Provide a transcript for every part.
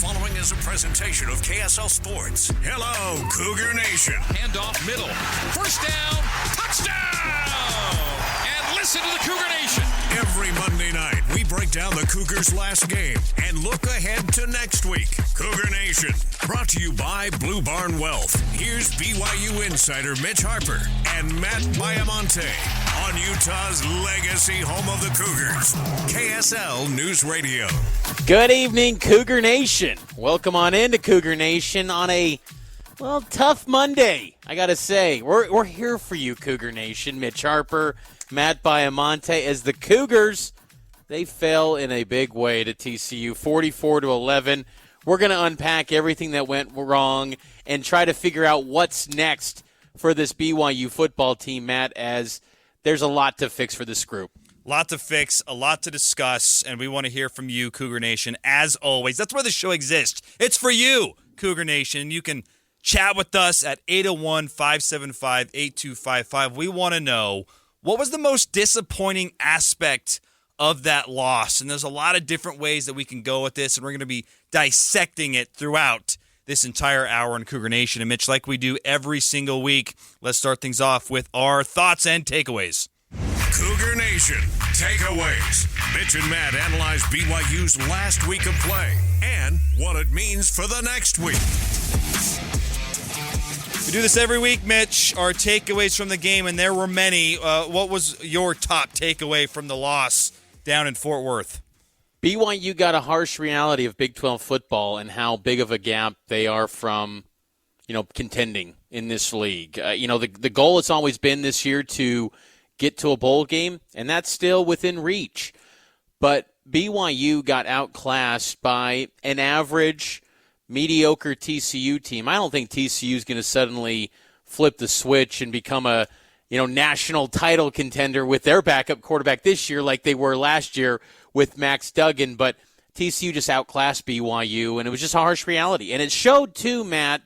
following is a presentation of KSL Sports. Hello, Cougar Nation. Handoff middle. First down. Touchdown. And listen to the Cougar Nation. Every Monday night, we break down the Cougars' last game and look ahead to next week. Cougar Nation, brought to you by Blue Barn Wealth. Here's BYU insider Mitch Harper and Matt Baiamonte on Utah's legacy home of the Cougars, KSL News Radio. Good evening, Cougar Nation. Welcome on into Cougar Nation on a, tough Monday. I got to say, we're here for you, Cougar Nation. Mitch Harper, Matt Baiamonte, as the Cougars, they fell in a big way to TCU, 44-11. We're going to unpack everything that went wrong and try to figure out what's next for this BYU football team, Matt, as there's a lot to fix for this group. A lot to fix, a lot to discuss, and we want to hear from you, Cougar Nation, as always. That's where the show exists. It's for you, Cougar Nation. You can chat with us at 801-575-8255. We want to know, what was the most disappointing aspect of that loss? And there's a lot of different ways that we can go with this, and we're going to be dissecting it throughout this entire hour in Cougar Nation. And Mitch, like we do every single week, let's start things off with our thoughts and takeaways. Cougar Nation takeaways. Mitch and Matt analyze BYU's last week of play and what it means for the next week. We do this every week, Mitch. Our takeaways from the game, and there were many. What was your top takeaway from the loss down in Fort Worth? BYU got a harsh reality of Big 12 football and how big of a gap they are from, contending in this league. The goal has always been this year to get to a bowl game, and that's still within reach. But BYU got outclassed by an average, mediocre TCU team. I don't think TCU is going to suddenly flip the switch and become a national title contender with their backup quarterback this year like they were last year with Max Duggan. But TCU just outclassed BYU, and it was just a harsh reality. And it showed, too, Matt,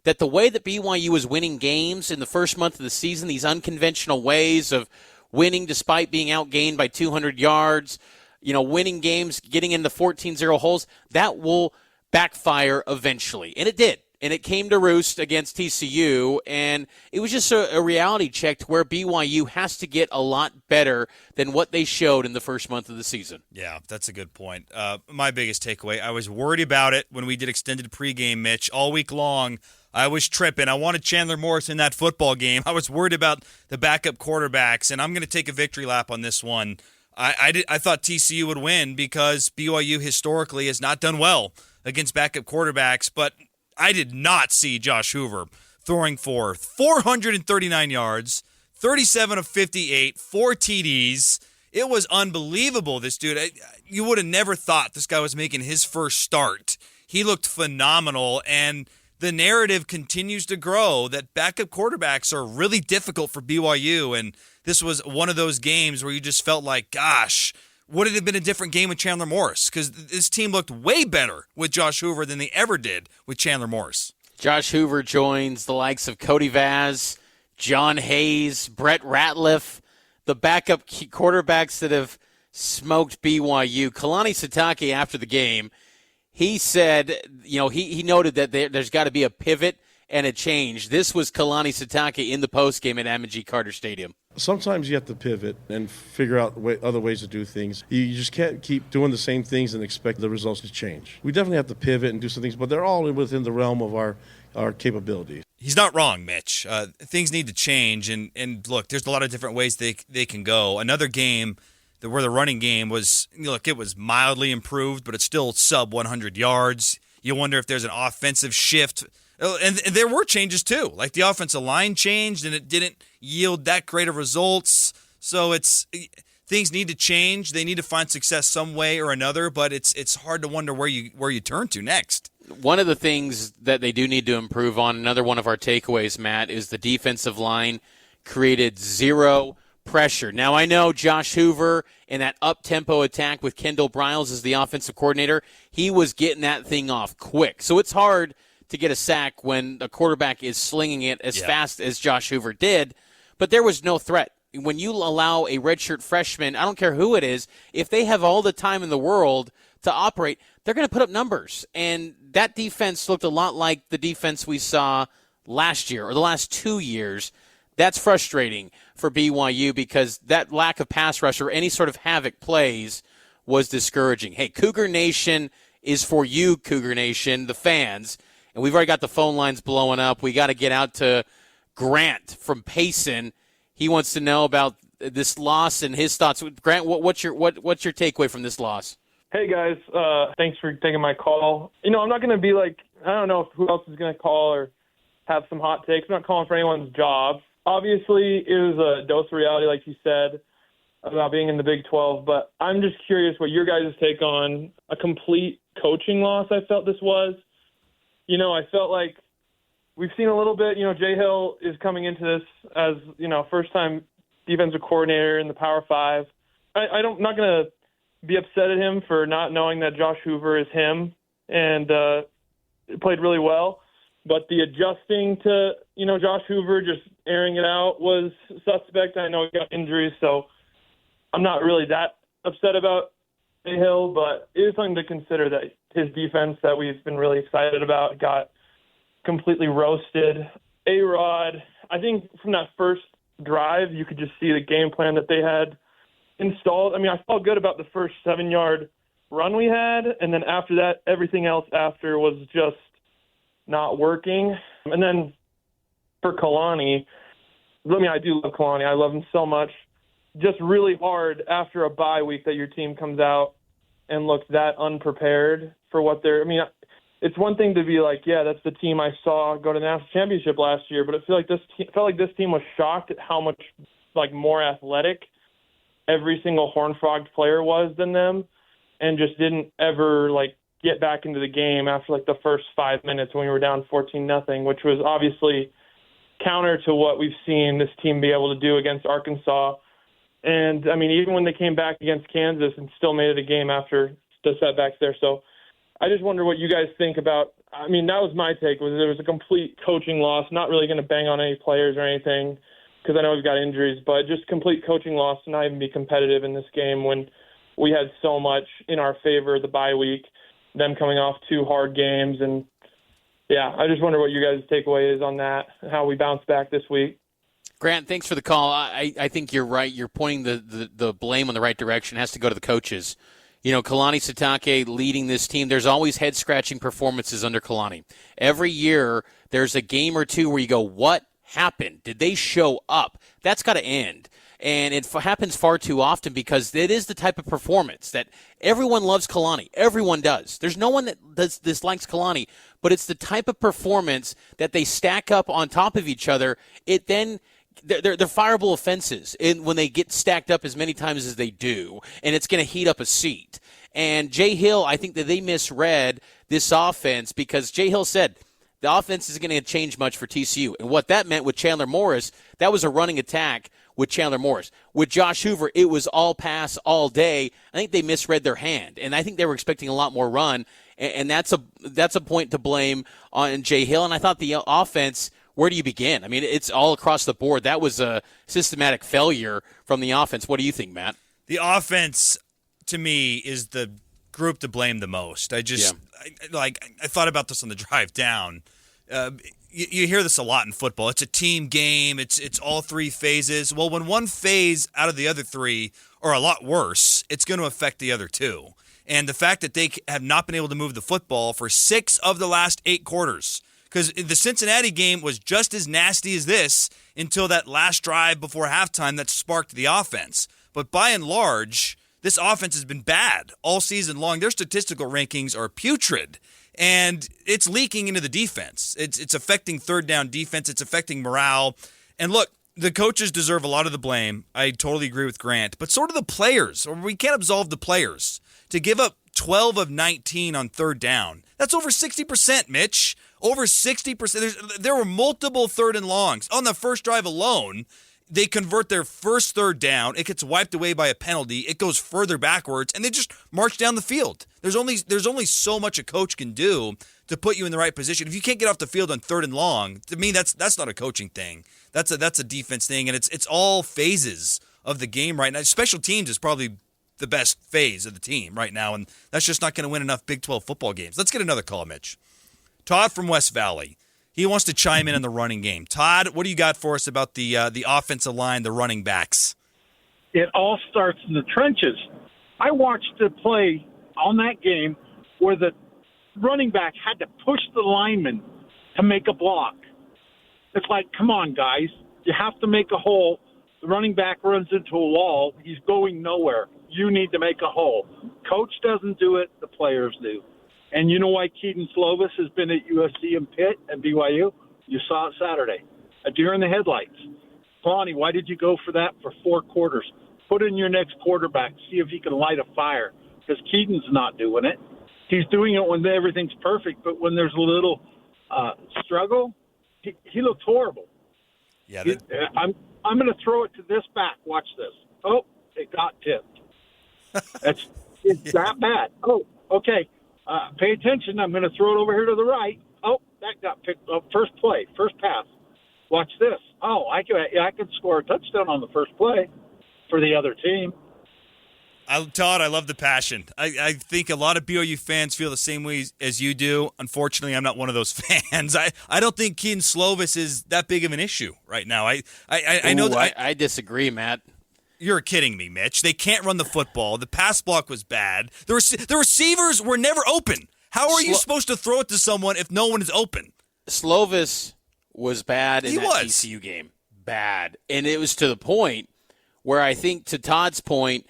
that the way that BYU was winning games in the first month of the season, these unconventional ways of winning despite being outgained by 200 yards, winning games, getting into 14-0 holes, that will backfire eventually. And it did. And it came to roost against TCU, and it was just a reality check to where BYU has to get a lot better than what they showed in the first month of the season. Yeah, that's a good point. My biggest takeaway, I was worried about it when we did extended pregame, Mitch. All week long, I was tripping. I wanted Chandler Morris in that football game. I was worried about the backup quarterbacks, and I'm going to take a victory lap on this one. I thought TCU would win because BYU historically has not done well against backup quarterbacks, but I did not see Josh Hoover throwing for 439 yards, 37 of 58, 4 TDs. It was unbelievable, this dude. You would have never thought this guy was making his first start. He looked phenomenal, and the narrative continues to grow that backup quarterbacks are really difficult for BYU, and this was one of those games where you just felt like, gosh, would it have been a different game with Chandler Morris? Because this team looked way better with Josh Hoover than they ever did with Chandler Morris. Josh Hoover joins the likes of Cody Vaz, John Hayes, Brett Ratliff, the backup quarterbacks that have smoked BYU. Kalani Sitake, after the game, he said, he noted that there's got to be a pivot and a change. This was Kalani Sitake in the postgame at M&G Carter Stadium. Sometimes you have to pivot and figure out other ways to do things. You just can't keep doing the same things and expect the results to change. We definitely have to pivot and do some things, but they're all within the realm of our capabilities. He's not wrong, Mitch. Things need to change, and look, there's a lot of different ways they can go. Another game where the running game was, it was mildly improved, but it's still sub 100 yards. You wonder if there's an offensive shift. And there were changes, too. Like the offensive line changed, and it didn't yield that great of results. So things need to change. They need to find success some way or another, but it's hard to wonder where you turn to next. One of the things that they do need to improve on, another one of our takeaways, Matt, is the defensive line created zero pressure. Now, I know Josh Hoover in that up-tempo attack with Kendall Briles as the offensive coordinator, he was getting that thing off quick. So it's hard to get a sack when a quarterback is slinging it as fast as Josh Hoover did, but there was no threat. When you allow a redshirt freshman, I don't care who it is, if they have all the time in the world to operate, they're going to put up numbers. And that defense looked a lot like the defense we saw last year or the last 2 years. That's frustrating for BYU because that lack of pass rush or any sort of havoc plays was discouraging. Hey, Cougar Nation is for you, Cougar Nation, the fans. And we've already got the phone lines blowing up. We got to get out to Grant from Payson. He wants to know about this loss and his thoughts. Grant, what's your takeaway from this loss? Hey, guys. Thanks for taking my call. I'm not going to be like, I don't know who else is going to call or have some hot takes. I'm not calling for anyone's job. Obviously, it was a dose of reality, like you said, about being in the Big 12. But I'm just curious what your guys' take on a complete coaching loss I felt this was. I felt like we've seen a little bit, Jay Hill is coming into this as, first-time defensive coordinator in the Power 5. I'm not going to be upset at him for not knowing that Josh Hoover is him and played really well. But the adjusting to, Josh Hoover just airing it out was suspect. I know he got injuries, so I'm not really that upset about Jay Hill, but it is something to consider that his defense that we've been really excited about got completely roasted. A-Rod, I think from that first drive, you could just see the game plan that they had installed. I mean, I felt good about the first 7-yard run we had, and then after that, everything else after was just not working. And then for Kalani, I do love Kalani. I love him so much. Just really hard after a bye week that your team comes out and looks that unprepared for what they're – it's one thing to be like, yeah, that's the team I saw go to the national championship last year, but it felt like this team was shocked at how much more athletic every single Horned-Frogged player was than them, and just didn't ever get back into the game after the first 5 minutes when we were down 14-0, which was obviously counter to what we've seen this team be able to do against Arkansas. And even when they came back against Kansas and still made it a game after the setbacks there. So I just wonder what you guys think about. That was my take, was it was a complete coaching loss, not really going to bang on any players or anything because I know we've got injuries, but just complete coaching loss to not even be competitive in this game when we had so much in our favor the bye week, them coming off 2 hard games. And, yeah, I just wonder what you guys' takeaway is on that and how we bounce back this week. Grant, thanks for the call. I think you're right. You're pointing the blame in the right direction. It has to go to the coaches. Kalani Sitake leading this team. There's always head-scratching performances under Kalani. Every year there's a game or two where you go, what happened? Did they show up? That's got to end. And it happens far too often because it is the type of performance that everyone loves Kalani. Everyone does. There's no one that dislikes Kalani, but it's the type of performance that they stack up on top of each other. It then they're fireable offenses when they get stacked up as many times as they do, and it's going to heat up a seat. And Jay Hill, I think that they misread this offense because Jay Hill said the offense isn't going to change much for TCU. And what that meant with Chandler Morris, that was a running attack with Chandler Morris. With Josh Hoover, it was all pass all day. I think they misread their hand, and I think they were expecting a lot more run, and that's a point to blame on Jay Hill. And I thought the offense, where do you begin? It's all across the board. That was a systematic failure from the offense. What do you think, Matt? The offense, to me, is the group to blame the most. I thought about this on the drive down. You hear this a lot in football. It's a team game. It's all 3 phases. Well, when one phase out of the other 3 are a lot worse, it's going to affect the other 2. And the fact that they have not been able to move the football for 6 of the last 8 quarters, because the Cincinnati game was just as nasty as this until that last drive before halftime that sparked the offense. But by and large, this offense has been bad all season long. Their statistical rankings are putrid. And it's leaking into the defense. It's affecting third down defense. It's affecting morale. And look, the coaches deserve a lot of the blame. I totally agree with Grant. But so do the players. Or we can't absolve the players. To give up 12 of 19 on third down, that's over 60%, Mitch. Over 60%. There were multiple third and longs. On the first drive alone, they convert their first third down. It gets wiped away by a penalty. It goes further backwards, and they just march down the field. There's only so much a coach can do to put you in the right position. If you can't get off the field on third and long, to me, that's not a coaching thing. That's a defense thing, and it's all phases of the game right now. Special teams is probably the best phase of the team right now, and that's just not going to win enough Big 12 football games. Let's get another call, Mitch. Todd from West Valley. He wants to chime in on the running game. Todd, what do you got for us about the offensive line, the running backs? It all starts in the trenches. I watched a play on that game where the running back had to push the lineman to make a block. It's like, come on, guys. You have to make a hole. The running back runs into a wall. He's going nowhere. You need to make a hole. Coach doesn't do it. The players do. And you know why Keaton Slovis has been at USC and Pitt and BYU? You saw it Saturday. A deer in the headlights. Kalani, why did you go for that for 4 quarters? Put in your next quarterback. See if he can light a fire. Because Keaton's not doing it. He's doing it when everything's perfect, but when there's a little struggle, he looks horrible. Yeah, I'm going to throw it to this back. Watch this. Oh, it got tipped. It's that bad. Oh, okay. Pay attention. I'm going to throw it over here to the right. Oh, that got picked up. First play, first pass. Watch this. Oh, I could score a touchdown on the first play for the other team. Todd, I love the passion. I think a lot of BYU fans feel the same way as you do. Unfortunately, I'm not one of those fans. I don't think Keaton Slovis is that big of an issue right now. I know that I disagree, Matt. You're kidding me, Mitch. They can't run the football. The pass block was bad. The receivers were never open. How are you supposed to throw it to someone if no one is open? Slovis was bad in that TCU game. Bad. And it was to the point where I think, to Todd's point,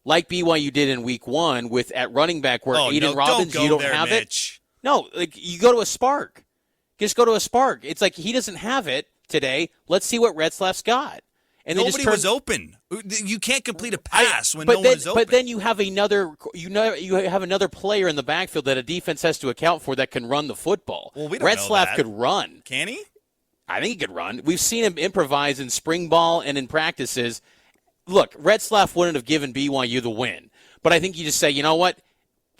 like BYU did in week 1 with at running back where Aiden Robbins, you don't have Mitch. it. No, like you go to a spark. Just go to a spark. It's like he doesn't have it today. Let's see what Retzlaff's got. And nobody was open. You can't complete a pass when no one is open. But then you have another player in the backfield that a defense has to account for that can run the football. Well, we don't know Retzlaff could run. Can he? I think he could run. We've seen him improvise in spring ball and in practices. Look, Retzlaff wouldn't have given BYU the win. But I think you just say, you know what?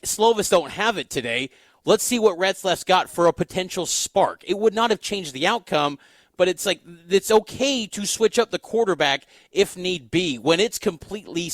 Slovis don't have it today. Let's see what Retzlaff's got for a potential spark. It would not have changed the outcome, but it's like it's okay to switch up the quarterback if need be. When it's completely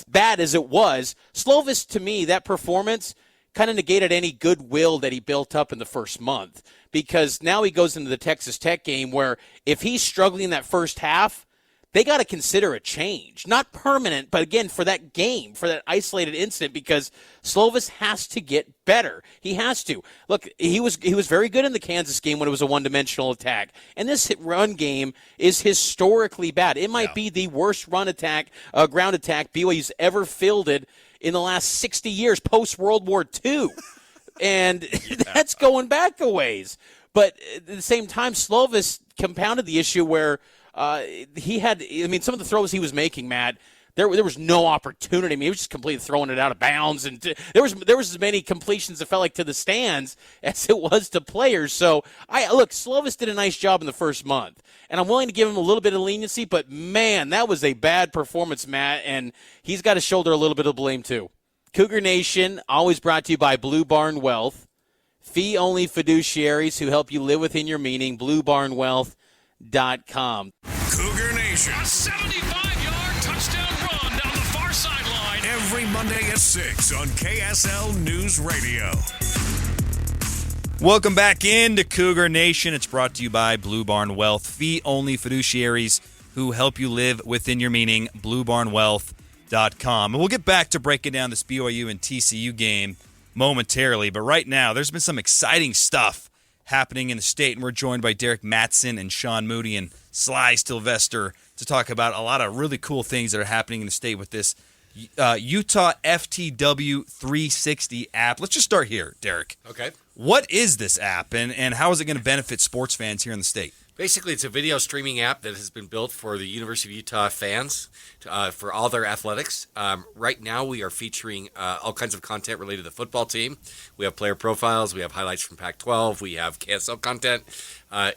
bad as it was, Slovis, to me, that performance kind of negated any goodwill that he built up in the first month, because now he goes into the Texas Tech game where if he's struggling in that first half, they got to consider a change. Not permanent, but again, for that game, for that isolated incident, because Slovis has to get better. He has to. Look, he was very good in the Kansas game when it was a one-dimensional attack. And this run game is historically bad. It might be the worst ground attack BYU's ever fielded in the last 60 years, post-World War II. And that's going back a ways. But at the same time, Slovis compounded the issue where he had, some of the throws he was making, Matt, there was no opportunity. He was just completely throwing it out of bounds, and there was as many completions that felt like to the stands as it was to players. So Slovis did a nice job in the first month, and I'm willing to give him a little bit of leniency. But man, that was a bad performance, Matt, and he's got to shoulder a little bit of blame too. Cougar Nation, always brought to you by Blue Barn Wealth, fee-only fiduciaries who help you live within your meaning. BlueBarnWealth.com. Cougar Nation. A 75-yard touchdown run down the far sideline. Every Monday at 6 on KSL News Radio. Welcome back into Cougar Nation. It's brought to you by Blue Barn Wealth, fee-only fiduciaries who help you live within your meaning. BlueBarnWealth.com. And we'll get back to breaking down this BYU and TCU game momentarily, but right now there's been some exciting stuff happening in the state, and we're joined by Derek Mattson and Sean Moody and Sly Sylvester to talk about a lot of really cool things that are happening in the state with this Utah FTW 360 app. Let's just start here, Derek. Okay. What is this app, and how is it going to benefit sports fans here in the state? Basically, it's a video streaming app that has been built for the University of Utah fans for all their athletics. Right now, we are featuring all kinds of content related to the football team. We have player profiles. We have highlights from Pac-12. We have KSL content.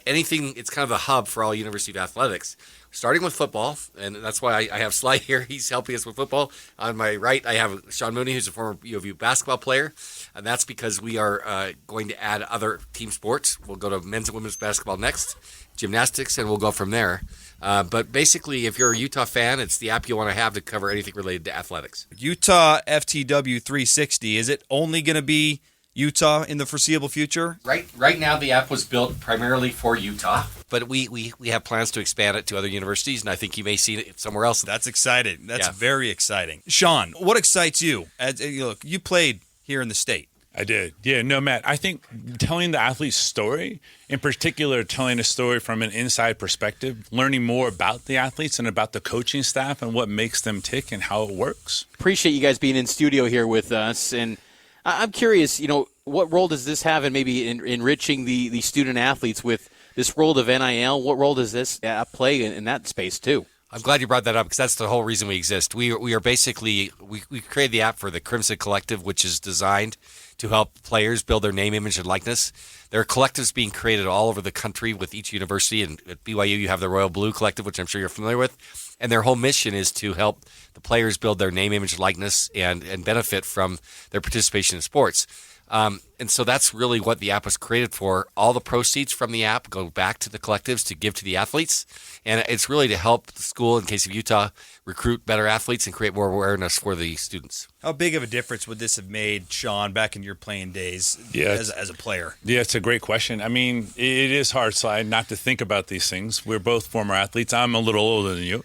anything. It's kind of a hub for all University of Athletics, starting with football, and that's why I have Sly here. He's helping us with football. On my right, I have Sean Mooney, who's a former U of U basketball player, and that's because we are going to add other team sports. We'll go to men's and women's basketball next, gymnastics, and we'll go from there. But basically, if you're a Utah fan, it's the app you want to have to cover anything related to athletics. Utah FTW 360, is it only going to be Utah in the foreseeable future? Right now, the app was built primarily for Utah, but we have plans to expand it to other universities, and I think you may see it somewhere else. That's exciting. That's very exciting. Sean, what excites you? Look, you played here in the state. I did. Yeah, no, Matt, I think telling the athlete's story, in particular, telling a story from an inside perspective, learning more about the athletes and about the coaching staff and what makes them tick and how it works. Appreciate you guys being in studio here with us. And I'm curious, what role does this have in maybe enriching the student athletes with this world of NIL? What role does this play in that space, too? I'm glad you brought that up because that's the whole reason we exist. We are basically, we created the app for the Crimson Collective, which is designed to help players build their name, image, and likeness. There are collectives being created all over the country with each university. And at BYU, you have the Royal Blue Collective, which I'm sure you're familiar with. And their whole mission is to help the players build their name, image, and likeness and benefit from their participation in sports. And so that's really what the app was created for. All the proceeds from the app go back to the collectives to give to the athletes. And it's really to help the school, in case of Utah, recruit better athletes and create more awareness for the students. How big of a difference would this have made, Sean, back in your playing days as a player? Yeah, it's a great question. I mean, it is hard, Sly, not to think about these things. We're both former athletes. I'm a little older than you.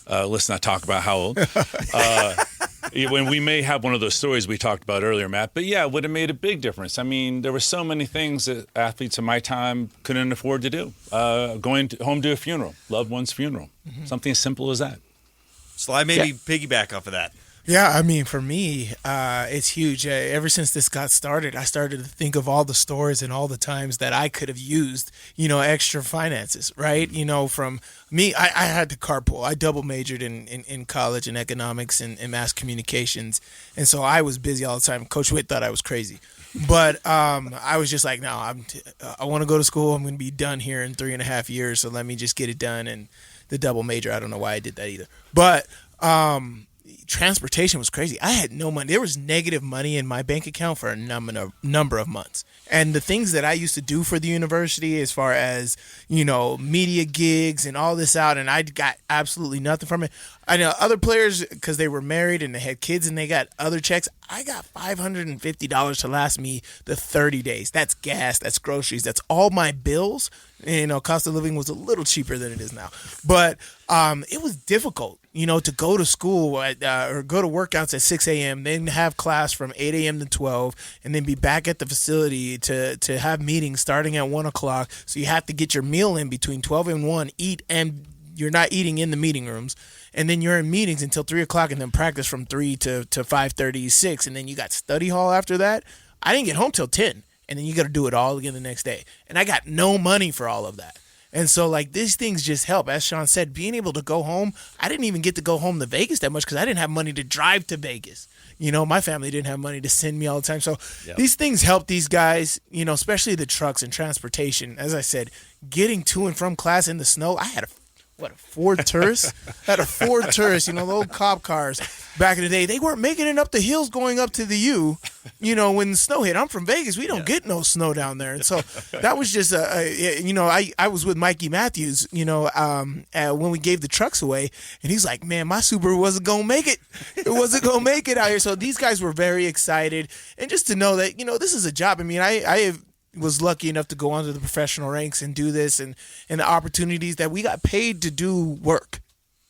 Let's not talk about how old. When we may have one of those stories we talked about earlier, Matt. But yeah, it would have made a big difference. I mean, there were so many things that athletes in my time couldn't afford to do. Going home to a funeral, loved one's funeral, something as simple as that. Sly, maybe piggyback off of that. Yeah, I mean, for me, it's huge. Ever since this got started, I started to think of all the stories and all the times that I could have used, extra finances, right? From me, I had to carpool. I double majored in college in economics and mass communications. And so I was busy all the time. Coach Witt thought I was crazy. But I was just like, no, I want to go to school. I'm going to be done here in 3.5 years. So let me just get it done. And the double major, I don't know why I did that either. But transportation was crazy. I had no money. There was negative money in my bank account for a number of months. And the things that I used to do for the university as far as, media gigs and all this out, and I got absolutely nothing from it. I know other players, because they were married and they had kids and they got other checks, I got $550 to last me the 30 days. That's gas, that's groceries, that's all my bills. Cost of living was a little cheaper than it is now. But it was difficult, to go to school or go to workouts at 6 a.m., then have class from 8 a.m. to 12, and then be back at the facility to have meetings starting at 1 o'clock. So you have to get your meal in between 12 and 1, eat, and you're not eating in the meeting rooms. And then you're in meetings until 3 o'clock and then practice from 3 to 5:30, 6. And then you got study hall after that. I didn't get home till 10. And then you got to do it all again the next day. And I got no money for all of that. And so, these things just help. As Sean said, being able to go home, I didn't even get to go home to Vegas that much because I didn't have money to drive to Vegas. My family didn't have money to send me all the time. So these things help these guys, especially the trucks and transportation. As I said, getting to and from class in the snow, I had a Ford Taurus? Had a Ford Taurus, the old cop cars back in the day. They weren't making it up the hills going up to the U, when the snow hit. I'm from Vegas. We don't get no snow down there. And so that was just, I was with Mikey Matthews, when we gave the trucks away. And he's like, man, my Subaru wasn't going to make it. It wasn't going to make it out here. So these guys were very excited. And just to know that, this is a job. I mean, I was lucky enough to go onto the professional ranks and do this and the opportunities that we got paid to do work,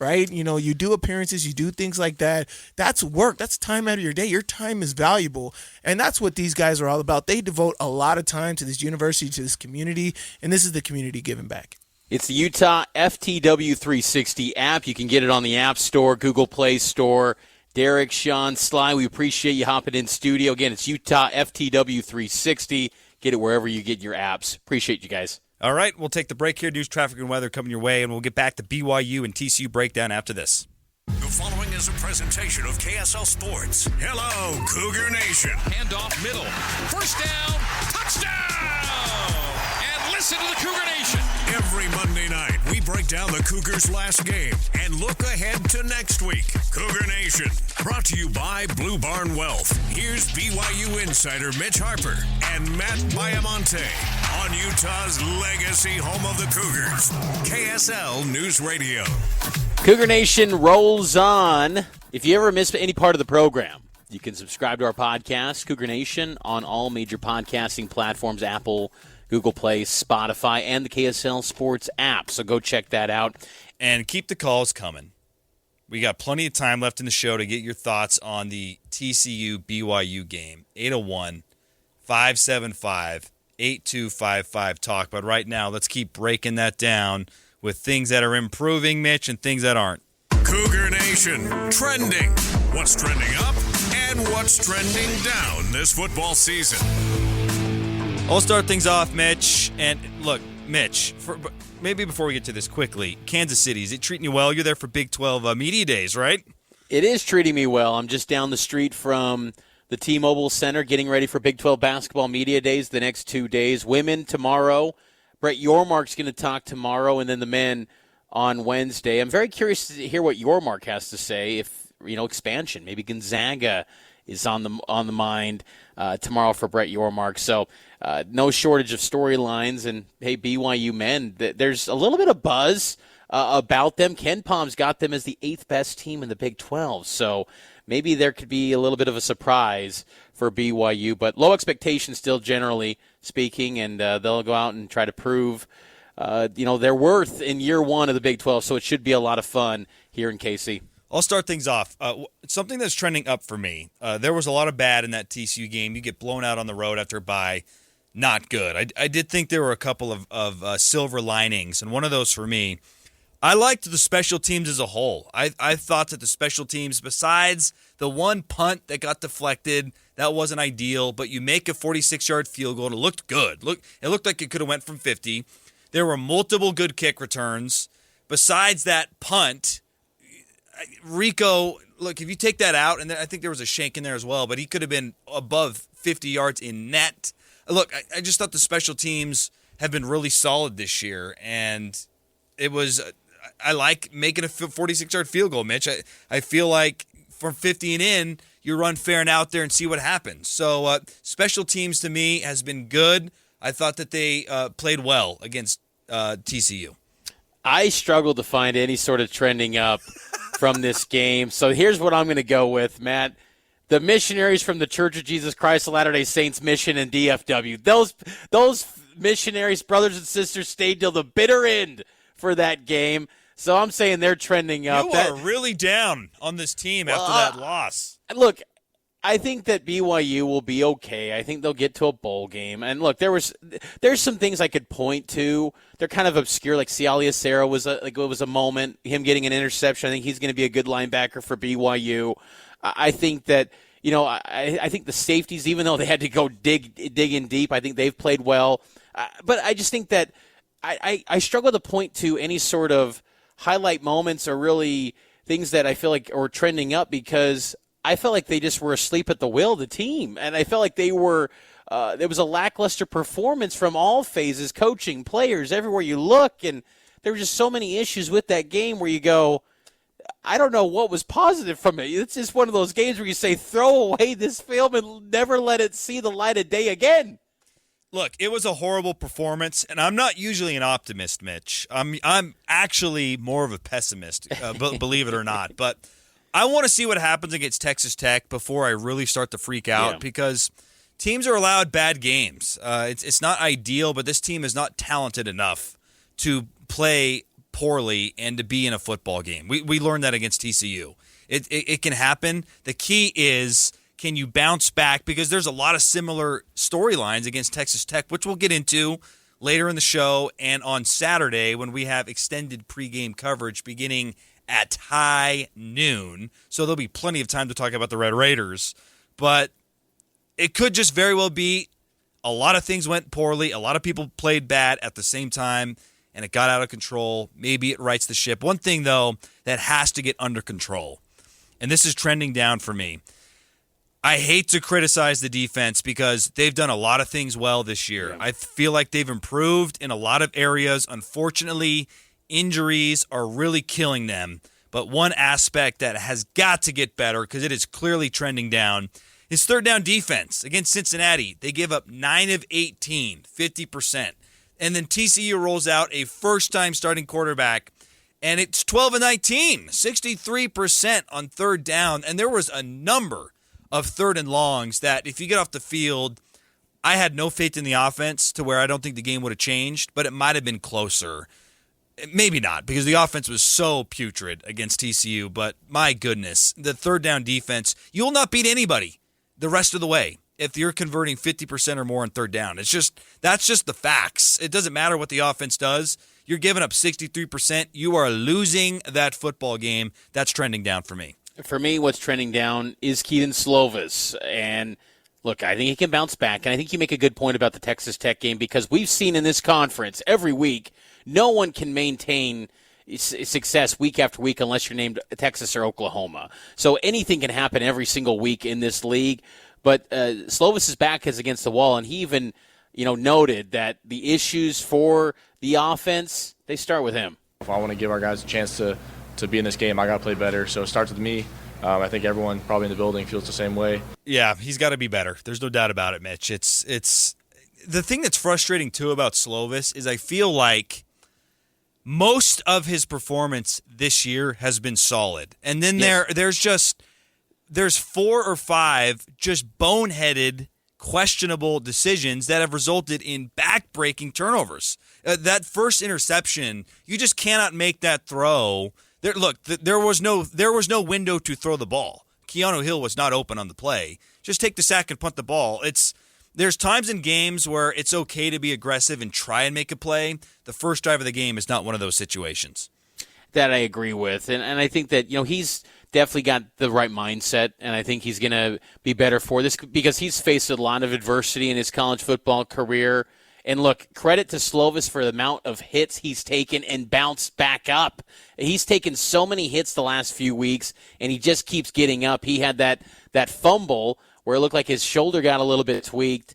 right? You do appearances, you do things like that. That's work. That's time out of your day. Your time is valuable. And that's what these guys are all about. They devote a lot of time to this university, to this community, and this is the community giving back. It's the Utah FTW 360 app. You can get it on the App Store, Google Play Store. Derek, Sean, Sly, we appreciate you hopping in studio. Again, it's Utah FTW 360. Get it wherever you get your apps. Appreciate you guys. All right, we'll take the break here. News, traffic, and weather coming your way, and we'll get back to BYU and TCU breakdown after this. The following is a presentation of KSL Sports. Hello, Cougar Nation. Handoff middle. First down. Touchdown. And listen to the Cougar Nation. down the Cougars' last game and look ahead to next week. Cougar Nation, brought to you by Blue Barn Wealth. Here's BYU insider Mitch Harper and Matt Baiamonte on Utah's legacy home of the Cougars, KSL News Radio. Cougar Nation rolls on. If you ever miss any part of the program, you can subscribe to our podcast, Cougar Nation, on all major podcasting platforms, Apple, Google Play, Spotify, and the KSL Sports app. So go check that out. And keep the calls coming. We got plenty of time left in the show to get your thoughts on the TCU BYU game. 801-575-8255 talk. But right now, let's keep breaking that down with things that are improving, Mitch, and things that aren't. Cougar Nation, trending. What's trending up and what's trending down this football season? I'll start things off, Mitch. And look, Mitch, maybe before we get to this quickly, Kansas City, is it treating you well? You're there for Big 12 Media Days, right? It is treating me well. I'm just down the street from the T-Mobile Center getting ready for Big 12 Basketball Media Days the next 2 days. Women tomorrow. Brett Yormark's going to talk tomorrow, and then the men on Wednesday. I'm very curious to hear what Yormark has to say. If, expansion, maybe Gonzaga is on the mind tomorrow for Brett Yormark. So no shortage of storylines. And, hey, BYU men, there's a little bit of buzz about them. Ken Palm's got them as the 8th best team in the Big 12. So maybe there could be a little bit of a surprise for BYU. But low expectations still, generally speaking, and they'll go out and try to prove their worth in year one of the Big 12. So it should be a lot of fun here in KC. I'll start things off. Something that's trending up for me. There was a lot of bad in that TCU game. You get blown out on the road after a bye. Not good. I did think there were a couple of silver linings, and one of those for me, I liked the special teams as a whole. I thought that the special teams, besides the one punt that got deflected, that wasn't ideal, but you make a 46-yard field goal, and it looked good. It looked like it could have went from 50. There were multiple good kick returns. Besides that punt, Rico, look, if you take that out, and I think there was a shank in there as well, but he could have been above 50 yards in net. Look, I just thought the special teams have been really solid this year, and it was I like making a 46-yard field goal, Mitch. I feel like from 50 and in, you run fair and out there and see what happens. So special teams to me has been good. I thought that they played well against TCU. I struggled to find any sort of trending up from this game. So here's what I'm going to go with, Matt. The missionaries from the Church of Jesus Christ of Latter-day Saints mission in DFW. Those missionaries, brothers and sisters, stayed till the bitter end for that game. So I'm saying they're trending up. You are really down on this team after that loss. Look, I think that BYU will be okay. I think they'll get to a bowl game. And look, there's some things I could point to. They're kind of obscure. Like Cialiacero it was a moment. Him getting an interception. I think he's going to be a good linebacker for BYU. I think that I think the safeties, even though they had to go dig in deep, I think they've played well. But I just think that I struggle to point to any sort of highlight moments or really things that I feel like are trending up, because I felt like they just were asleep at the wheel of the team. And I felt like they were there was a lackluster performance from all phases, coaching, players, everywhere you look. And there were just so many issues with that game where you go, I don't know what was positive from it. It's just one of those games where you say, throw away this film and never let it see the light of day again. Look, it was a horrible performance, and I'm not usually an optimist, Mitch. I'm actually more of a pessimist, believe it or not. But I want to see what happens against Texas Tech before I really start to freak out, because teams are allowed bad games. It's not ideal, but this team is not talented enough to play poorly and to be in a football game. We learned that against TCU. It can happen. The key is, can you bounce back? Because there's a lot of similar storylines against Texas Tech, which we'll get into later in the show and on Saturday when we have extended pregame coverage beginning at high noon. So there'll be plenty of time to talk about the Red Raiders. But it could just very well be a lot of things went poorly. A lot of people played bad at the same time, and it got out of control. Maybe it rights the ship. One thing, though, that has to get under control, and this is trending down for me. I hate to criticize the defense because they've done a lot of things well this year. I feel like they've improved in a lot of areas. Unfortunately, injuries are really killing them. But one aspect that has got to get better, because it is clearly trending down, is third down defense. Against Cincinnati, they give up 9 of 18, 50%. And then TCU rolls out a first-time starting quarterback, and it's 12 of 19, 63% on third down. And there was a number of third and longs that if you get off the field, I had no faith in the offense to where I don't think the game would have changed, but it might have been closer. Maybe not, because the offense was so putrid against TCU, but my goodness, the third down defense, you'll not beat anybody the rest of the way if you're converting 50% or more on third down. That's just the facts. It doesn't matter what the offense does. You're giving up 63%. You are losing that football game. That's trending down for me. For me, what's trending down is Keaton Slovis. And look, I think he can bounce back. And I think you make a good point about the Texas Tech game, because we've seen in this conference every week, no one can maintain success week after week unless you're named Texas or Oklahoma. So anything can happen every single week in this league. But Slovis's back is against the wall, and he even noted that the issues for the offense, they start with him. If I want to give our guys a chance to be in this game, I got to play better. So it starts with me. I think everyone probably in the building feels the same way. Yeah, he's got to be better. There's no doubt about it, Mitch. It's the thing that's frustrating, too, about Slovis is I feel like most of his performance this year has been solid. And then there's 4 or 5 just boneheaded, questionable decisions that have resulted in back-breaking turnovers. That first interception, you just cannot make that throw. There was no window to throw the ball. Keanu Hill was not open on the play. Just take the sack and punt the ball. There's times in games where it's okay to be aggressive and try and make a play. The first drive of the game is not one of those situations. That I agree with. And I think that, he's definitely got the right mindset, and I think he's going to be better for this because he's faced a lot of adversity in his college football career. And look, credit to Slovis for the amount of hits he's taken and bounced back up. He's taken so many hits the last few weeks, and he just keeps getting up. He had that fumble where it looked like his shoulder got a little bit tweaked.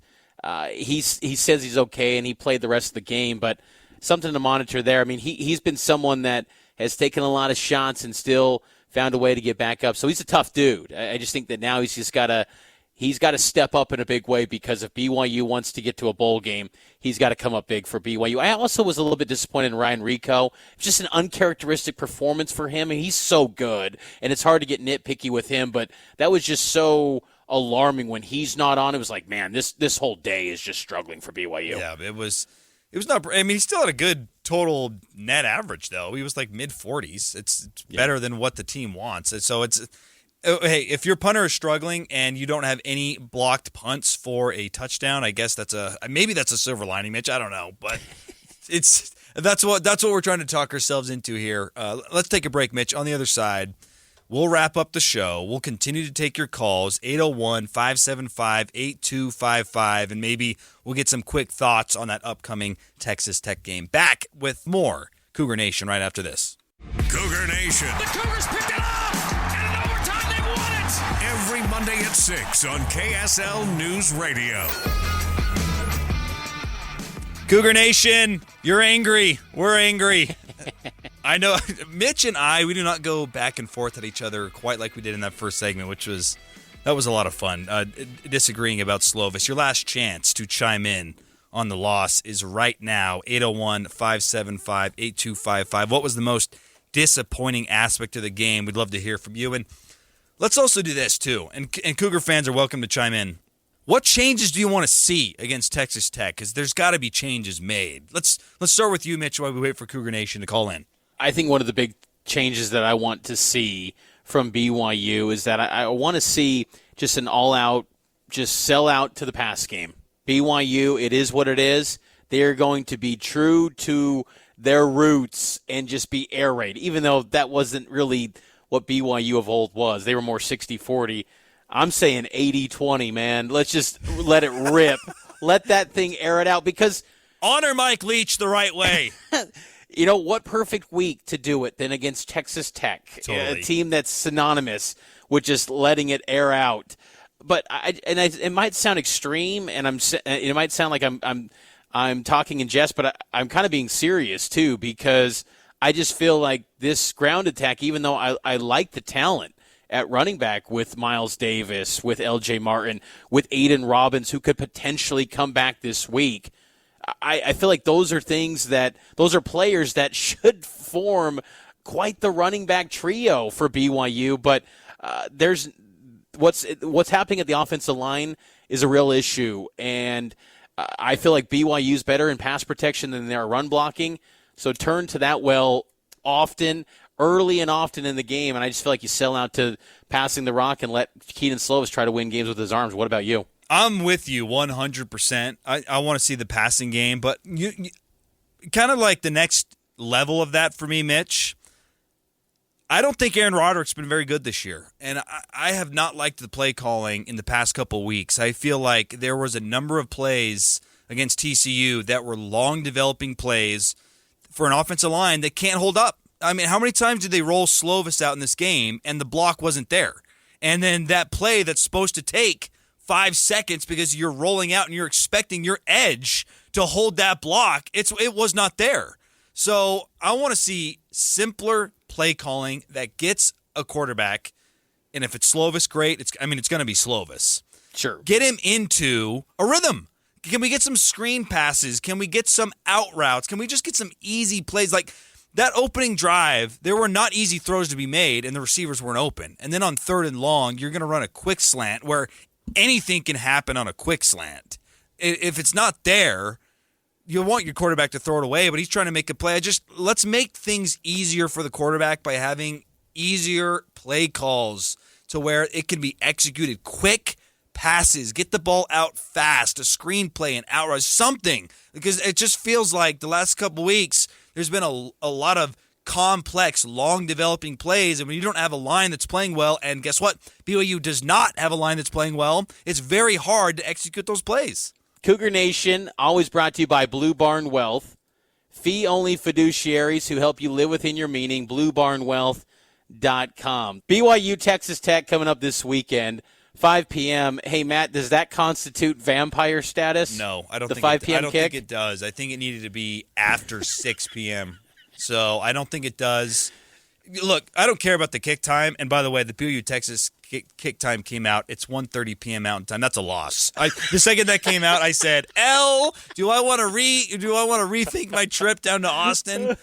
He says he's okay, and he played the rest of the game, but something to monitor there. I mean, he's been someone that has taken a lot of shots and still found a way to get back up. So he's a tough dude. I just think that now he's got to step up in a big way, because if BYU wants to get to a bowl game, he's got to come up big for BYU. I also was a little bit disappointed in Ryan Rico. Just an uncharacteristic performance for him, and he's so good, and it's hard to get nitpicky with him, but that was just so alarming when he's not on. It was like, man, this whole day is just struggling for BYU. Yeah, it was not. I mean, he still had a good total net average, though. He was like mid-40s. It's better than what the team wants. So hey, if your punter is struggling and you don't have any blocked punts for a touchdown, I guess maybe that's a silver lining, Mitch. I don't know, but that's what we're trying to talk ourselves into here. Let's take a break, Mitch. On the other side, we'll wrap up the show. We'll continue to take your calls, 801-575-8255, and maybe we'll get some quick thoughts on that upcoming Texas Tech game. Back with more Cougar Nation right after this. Cougar Nation. The Cougars picked it up, and in overtime they won it. Every Monday at 6 on KSL News Radio. Cougar Nation, you're angry. We're angry. I know Mitch and we do not go back and forth at each other quite like we did in that first segment, that was a lot of fun. Disagreeing about Slovis. Your last chance to chime in on the loss is right now, 801-575-8255. What was the most disappointing aspect of the game? We'd love to hear from you. And let's also do this, too. And Cougar fans are welcome to chime in. What changes do you want to see against Texas Tech? Because there's got to be changes made. Let's start with you, Mitch, while we wait for Cougar Nation to call in. I think one of the big changes that I want to see from BYU is that I want to see just an all-out, just sell out to the pass game. BYU, it is what it is. They're going to be true to their roots and just be air raid, even though that wasn't really what BYU of old was. They were more 60-40. I'm saying 80-20, man. Let's just let it rip. Let that thing air it out, because honor Mike Leach the right way. You know, what perfect week to do it than against Texas Tech, totally. A team that's synonymous with just letting it air out. But it might sound extreme, and it might sound like I'm talking in jest, but I'm kind of being serious too, because I just feel like this ground attack, even though I like the talent at running back with Miles Davis, with L.J. Martin, with Aiden Robbins, who could potentially come back this week, I feel like those are players that should form quite the running back trio for BYU. But there's what's happening at the offensive line is a real issue, and I feel like BYU's better in pass protection than they are run blocking. So turn to that well often, early and often in the game, and I just feel like you sell out to passing the rock and let Keaton Slovis try to win games with his arms. What about you? I'm with you 100%. I want to see the passing game, but you kind of like the next level of that for me, Mitch. I don't think Aaron Roderick's been very good this year, and I have not liked the play calling in the past couple weeks. I feel like there was a number of plays against TCU that were long developing plays for an offensive line that can't hold up. I mean, how many times did they roll Slovis out in this game and the block wasn't there? And then that play that's supposed to take 5 seconds because you're rolling out and you're expecting your edge to hold that block, it was not there. So I want to see simpler play calling that gets a quarterback, and if it's Slovis, great. It's going to be Slovis. Sure. Get him into a rhythm. Can we get some screen passes? Can we get some out routes? Can we just get some easy plays? Like that opening drive, there were not easy throws to be made, and the receivers weren't open. And then on 3rd and long, you're going to run a quick slant where anything can happen on a quick slant. If it's not there, you'll want your quarterback to throw it away, but he's trying to make a play. Let's make things easier for the quarterback by having easier play calls to where it can be executed quick passes, get the ball out fast, a screenplay, an outright, something. Because it just feels like the last couple weeks there's been a lot of complex, long-developing plays, and when you don't have a line that's playing well, and guess what? BYU does not have a line that's playing well, it's very hard to execute those plays. Cougar Nation, always brought to you by Blue Barn Wealth. Fee-only fiduciaries who help you live within your meaning, bluebarnwealth.com. BYU Texas Tech coming up this weekend. 5 p.m. Hey, Matt, does that constitute vampire status? No, I don't think 5 p.m. I don't kick? think it does. I think it needed to be after 6 p.m. So I don't think it does. Look, I don't care about the kick time. And by the way, the BYU Texas kick time came out. It's 1:30 p.m. Mountain Time. That's a loss. The second that came out, I said, do I want to rethink my trip down to Austin?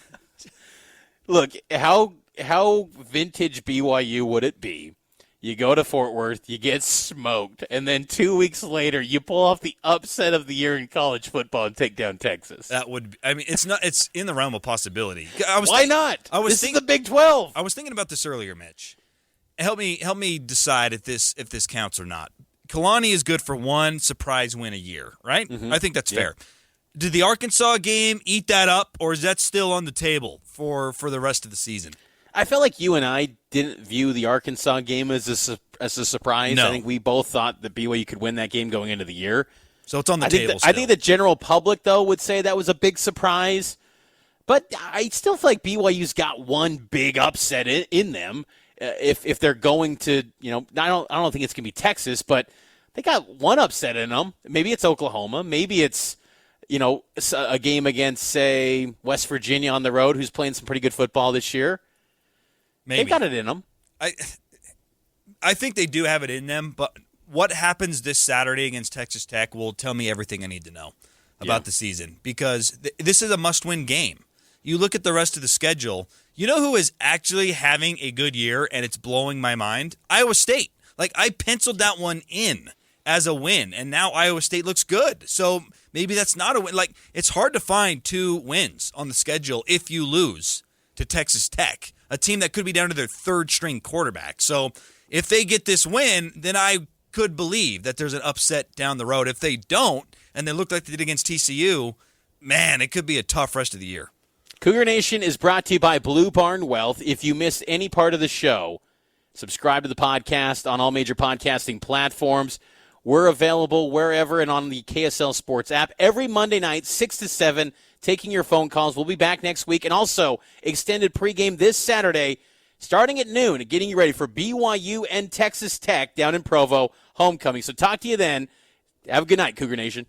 Look, how vintage BYU would it be? You go to Fort Worth, you get smoked, and then 2 weeks later, you pull off the upset of the year in college football and take down Texas. It's in the realm of possibility. Why not? This is the Big 12. I was thinking about this earlier, Mitch. Help me decide if this counts or not. Kalani is good for one surprise win a year, right? Mm-hmm. I think that's fair. Did the Arkansas game eat that up, or is that still on the table for the rest of the season? I felt like you and I didn't view the Arkansas game as a surprise. No. I think we both thought that BYU could win that game going into the year. So it's on the table still. I think the general public, though, would say that was a big surprise. But I still feel like BYU's got one big upset in them. If they're going to, I don't think it's going to be Texas, but they got one upset in them. Maybe it's Oklahoma. Maybe it's, a game against, say, West Virginia on the road, who's playing some pretty good football this year. Maybe. They've got it in them. I think they do have it in them, but what happens this Saturday against Texas Tech will tell me everything I need to know about the season, because this is a must-win game. You look at the rest of the schedule, you know who is actually having a good year, and it's blowing my mind? Iowa State. Like, I penciled that one in as a win, and now Iowa State looks good. So maybe that's not a win. Like, it's hard to find 2 wins on the schedule if you lose to Texas Tech, a team that could be down to their 3rd-string quarterback. So if they get this win, then I could believe that there's an upset down the road. If they don't, and they look like they did against TCU, man, it could be a tough rest of the year. Cougar Nation is brought to you by Blue Barn Wealth. If you missed any part of the show, subscribe to the podcast on all major podcasting platforms. We're available wherever and on the KSL Sports app every Monday night, 6 to 7, taking your phone calls. We'll be back next week, and also extended pregame this Saturday starting at noon and getting you ready for BYU and Texas Tech down in Provo homecoming. So talk to you then. Have a good night, Cougar Nation.